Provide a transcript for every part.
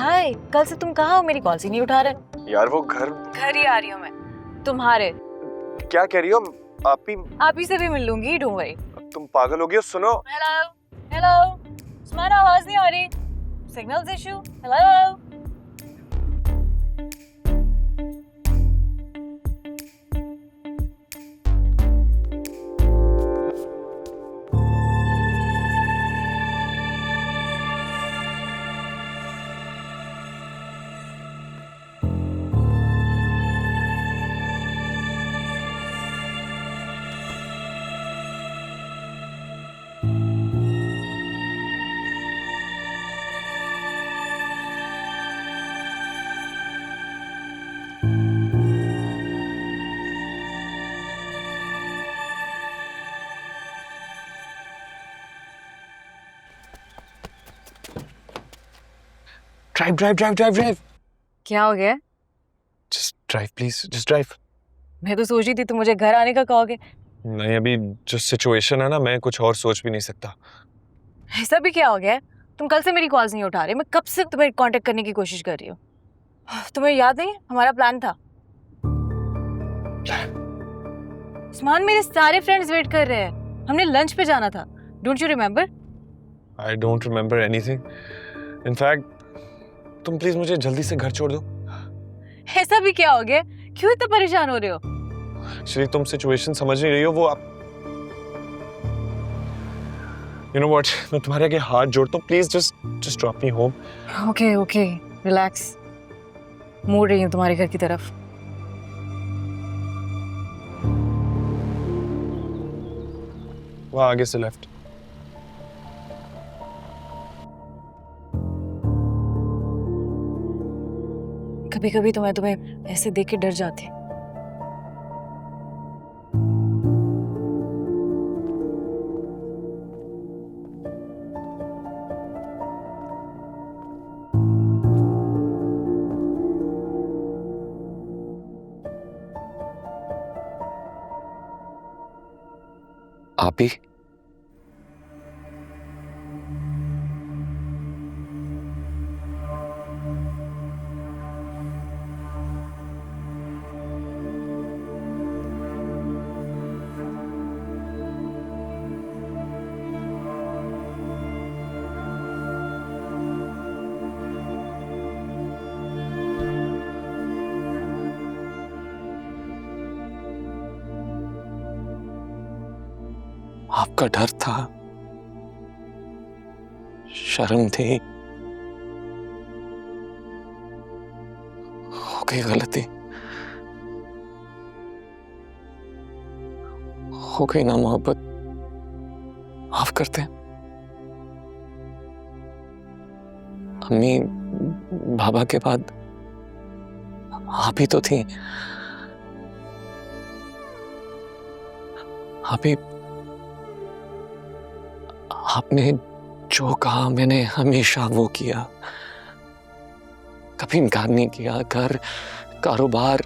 हाय, कल से तुम कहाँ हो? मेरी कॉल ही नहीं उठा रहे। यार वो घर ही आ रही हूँ मैं तुम्हारे। क्या कह रही हो? आप ही से भी मिल लूंगी, डोंट वरी। तुम पागल हो गई हो? सुनो। हेलो हेलो, तुम्हारा आवाज नहीं आ रही। Signals issue. Hello. Drive drive drive drive drive. क्या हो गया? Just drive please, just drive. मैं तो सोच रही थी तुम मुझे घर आने का कहोगे। नहीं, अभी जो सिचुएशन है ना, मैं कुछ और सोच भी नहीं सकता। ऐसा भी क्या हो गया? तुम कल से मेरी कॉल्स नहीं उठा रहे। मैं कब से तुम्हें कांटेक्ट करने की कोशिश कर रही हूँ। तुम्हें याद नहीं हमारा प्लान था? उस्मान, मेरे सारे फ्रेंड्स वेट कर रहे हैं। हमने लंच पे जाना था। Don't you remember? I don't remember anything. In fact तुम प्लीज मुझे जल्दी से घर छोड़ दो। ऐसा भी क्या हो गया? क्यों इतना परेशान हो रहे हो? एक्चुअली तुम सिचुएशन समझ नहीं रही हो। वो आप यू नो व्हाट, मैं तुम्हारे आगे हाथ जोड़ता हूँ, please just drop me home. Okay okay, relax. मुड़ रही हूँ तुम्हारे घर की तरफ। वहाँ आगे से लेफ्ट। कभी कभी तो मैं तुम्हें ऐसे देख के डर जाती। आप ही? आपका डर था, शर्म थी, हो गई गलती, हो गई ना मोहब्बत, माफ करते हैं। अम्मी बाबा के बाद आप ही तो थी। आप ही, आपने जो कहा मैंने हमेशा वो किया, कभी इनकार नहीं किया। घर, कारोबार,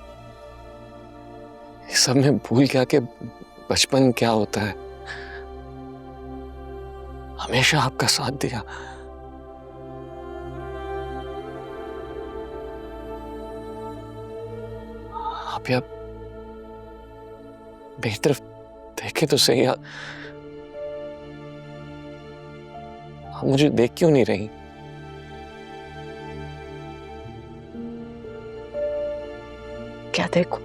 इस सब में भूल गया कि बचपन क्या होता है। हमेशा आपका साथ दिया। आप या मेरी तरफ देखे तो सही। आप मुझे देख क्यों नहीं रही? क्या देखो?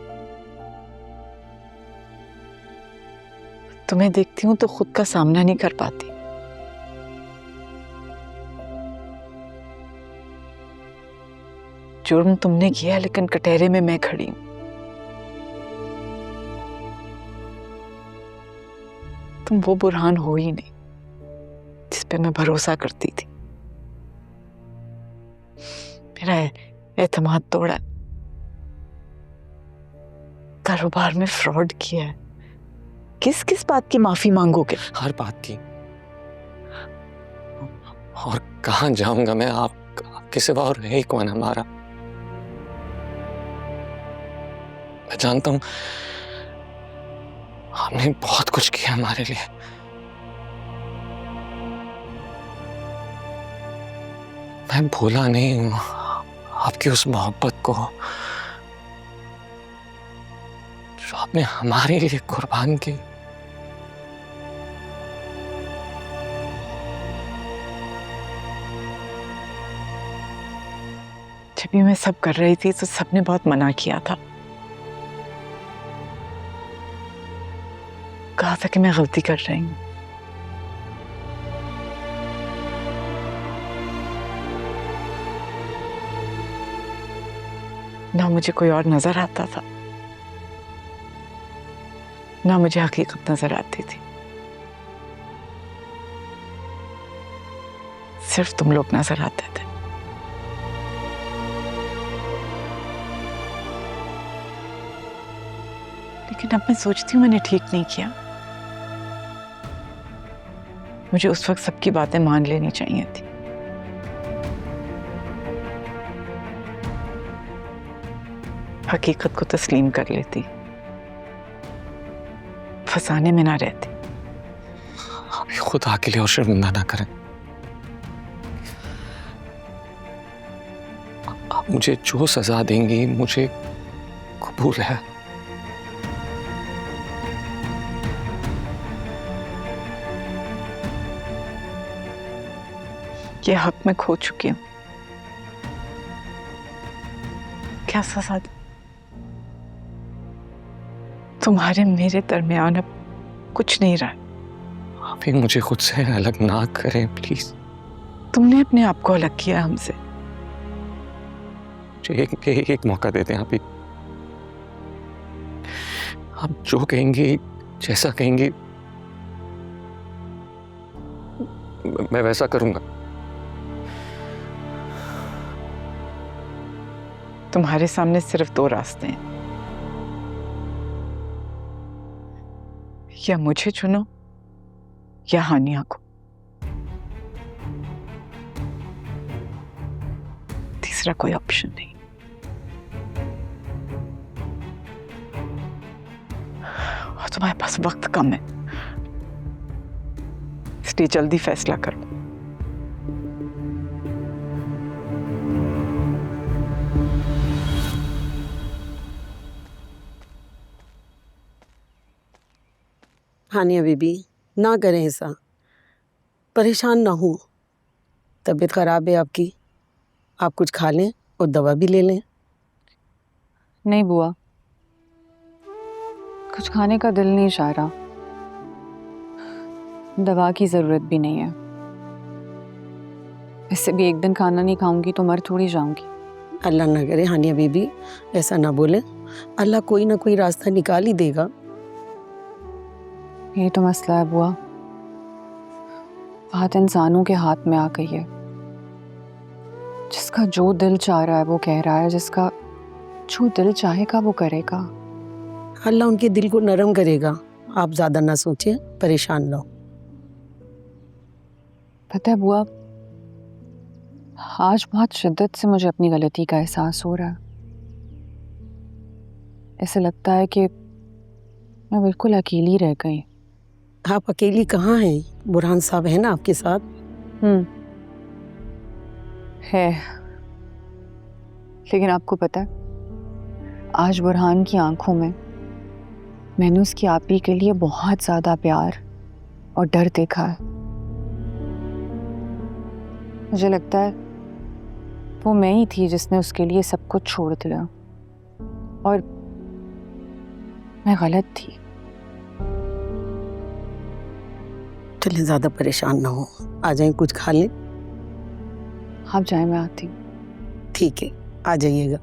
तुम्हें देखती हूं तो खुद का सामना नहीं कर पाती। जुर्म तुमने किया, लेकिन कटहरे में मैं खड़ी हूं। तुम वो बुरहान हो ही नहीं जिस पे मैं भरोसा करती थी। मेरा एतमाद तोड़ा, कारोबार में फ्रॉड किया है। किस किस बात की माफी मांगोगे? हर बात की। और कहां जाऊंगा मैं? आपके सिवा और है ही कौन हमारा? मैं जानता हूं आपने बहुत कुछ किया हमारे लिए। मैं भूला नहीं हूं। आपकी उस मोहब्बत को जो आपने हमारे लिए कुर्बान की। जब भी मैं सब कर रही थी तो सबने बहुत मना किया था, कहा था कि मैं गलती कर रही हूं। ना मुझे कोई और नजर आता था, ना मुझे हकीकत नजर आती थी। सिर्फ तुम लोग नजर आते थे। लेकिन अब मैं सोचती हूँ मैंने ठीक नहीं किया। मुझे उस वक्त सबकी बातें मान लेनी चाहिए थी। हकीकत को तस्लीम कर लेती, फंसाने में ना रहती। आप खुदा के लिए और शर्मिंदा ना करें। आप मुझे जो सजा देंगी मुझे कबूल है। ये हक मैं खो चुकी हूं। क्या सजा दूं? तुम्हारे मेरे दरमियान अब कुछ नहीं रहा। आप ही मुझे खुद से अलग ना करें प्लीज। तुमने अपने आप को अलग किया हमसे। मुझे एक मौका दे दें आप ही। आप जो कहेंगी, जैसा कहेंगी, मैं वैसा करूंगा। तुम्हारे सामने सिर्फ दो रास्ते हैं, या मुझे चुनो या हानिया को। तीसरा कोई ऑप्शन नहीं। और तुम्हारे पास वक्त कम है, इसलिए जल्दी फैसला करो। हानिया बीबी, ना करें ऐसा, परेशान ना हो। तबीयत ख़राब है आपकी, आप कुछ खा लें और दवा भी ले लें। नहीं बुआ, कुछ खाने का दिल नहीं चाह रहा। दवा की ज़रूरत भी नहीं है। वैसे भी एक दिन खाना नहीं खाऊंगी तो मर थोड़ी जाऊंगी। अल्लाह ना करे हानिया बीबी, ऐसा ना बोले। अल्लाह कोई ना कोई रास्ता निकाल ही देगा। ये तो मसला है बुआ, बात इंसानों के हाथ में आ गई है। जिसका जो दिल चाह रहा है वो कह रहा है, जिसका जो दिल चाहेगा वो करेगा। अल्लाह उनके दिल को नरम करेगा। आप ज़्यादा ना सोचें, परेशान ना हो। पता है बुआ, आज बहुत शिद्दत से मुझे अपनी गलती का एहसास हो रहा है। ऐसे लगता है कि मैं बिल्कुल अकेली रह गई। आप अकेली कहाँ हैं? बुरहान साहब है ना आपके साथ। है, लेकिन आपको पता है, आज बुरहान की आंखों में मैंने उसकी आपी के लिए बहुत ज़्यादा प्यार और डर देखा है। मुझे लगता है वो मैं ही थी जिसने उसके लिए सब कुछ छोड़ दिया, और मैं गलत थी। चलें, ज़्यादा परेशान ना हो, आ जाएं, कुछ खा लें। आप जाए, मैं आती हूँ। ठीक है, आ जाइएगा।